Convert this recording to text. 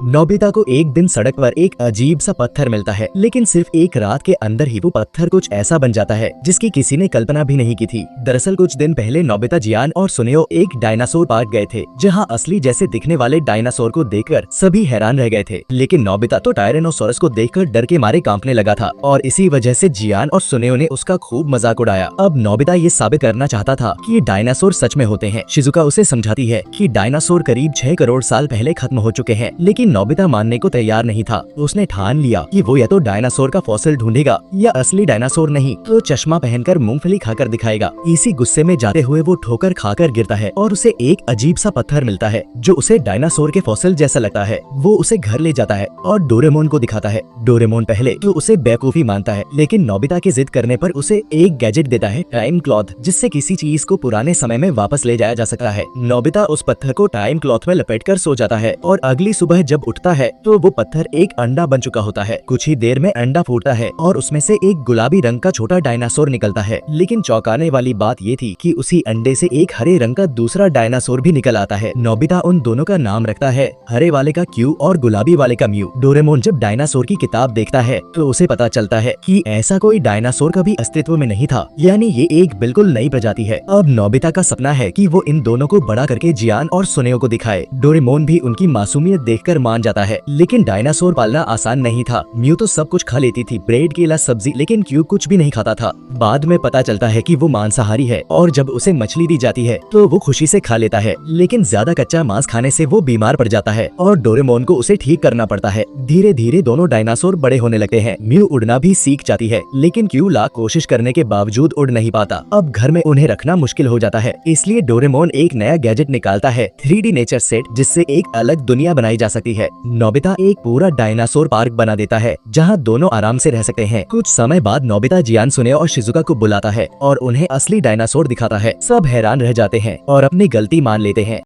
Nobita को एक दिन सड़क पर एक अजीब सा पत्थर मिलता है, लेकिन सिर्फ एक रात के अंदर ही वो पत्थर कुछ ऐसा बन जाता है जिसकी किसी ने कल्पना भी नहीं की थी। दरअसल कुछ दिन पहले नोबिता, जियान और सुनेओ एक डायनासोर पार्क गए थे, जहां असली जैसे दिखने वाले डायनासोर को देखकर सभी हैरान रह गए थे। लेकिन नोबिता तो टायरेनोसोरस को देखकर डर के मारे कांपने लगा था और इसी वजह से जियान और सुनेओ ने उसका खूब मजाक उड़ाया। अब नोबिता ये साबित करना चाहता था कि ये डायनासोर सच में होते हैं। शिजुका उसे समझाती है कि डायनासोर करीब 6 करोड़ साल पहले खत्म हो चुके हैं, लेकिन नोबिता मानने को तैयार नहीं था। उसने ठान लिया कि वो या तो डायनासोर का फॉसिल ढूंढेगा या असली डायनासोर नहीं तो चश्मा पहनकर मूंगफली खाकर दिखाएगा। इसी गुस्से में जाते हुए वो ठोकर खाकर गिरता है और उसे एक अजीब सा पत्थर मिलता है जो उसे डायनासोर के फॉसिल जैसा लगता है। वो उसे घर ले जाता है और डोरेमोन को दिखाता है। डोरेमोन पहले तो उसे बेवकूफी मानता है, लेकिन नोबिता की जिद करने पर उसे एक गैजेट देता है, टाइम क्लॉथ, जिससे किसी चीज को पुराने समय में वापस ले जाया जा सकता है। नोबिता उस पत्थर को टाइम क्लॉथ में लपेटकर सो जाता है और अगली सुबह जब उठता है तो वो पत्थर एक अंडा बन चुका होता है। कुछ ही देर में अंडा फूटता है और उसमें से एक गुलाबी रंग का छोटा डायनासोर निकलता है। लेकिन चौंकाने वाली बात ये थी कि उसी अंडे से एक हरे रंग का दूसरा डायनासोर भी निकल आता है। नोबिता उन दोनों का नाम रखता है, हरे वाले का क्यू और गुलाबी वाले का म्यू। डोरेमोन जब डायनासोर की किताब देखता है तो उसे पता चलता है कि ऐसा कोई डायनासोर कभी अस्तित्व में नहीं था, यानी ये एक बिल्कुल नई प्रजाति है। अब नोबिता का सपना है कि वो इन दोनों को बड़ा करके जियान और सुनेओ को दिखाए। डोरेमोन भी उनकी मासूमियत देखकर मान जाता है, लेकिन डायनासोर पालना आसान नहीं था। म्यू तो सब कुछ खा लेती थी, ब्रेड केला सब्जी, लेकिन क्यू कुछ भी नहीं खाता था। बाद में पता चलता है कि वो मांसाहारी है और जब उसे मछली दी जाती है तो वो खुशी से खा लेता है, लेकिन ज्यादा कच्चा मांस खाने से वो बीमार पड़ जाता है और डोरेमोन को उसे ठीक करना पड़ता है। धीरे धीरे दोनों डायनासोर बड़े होने लगते हैं। म्यू उड़ना भी सीख जाती है, लेकिन क्यू लाख कोशिश करने के बावजूद उड़ नहीं पाता। अब घर में उन्हें रखना मुश्किल हो जाता है, इसलिए डोरेमोन एक नया गैजेट निकालता है, 3D नेचर सेट, जिससे एक अलग दुनिया बनाई जा सकती है। नोबिता एक पूरा डायनासोर पार्क बना देता है जहाँ दोनों आराम से रह सकते हैं। कुछ समय बाद नोबिता जियान, सुनेओ और शिजुका को बुलाता है और उन्हें असली डायनासोर दिखाता है। सब हैरान रह जाते हैं और अपनी गलती मान लेते हैं।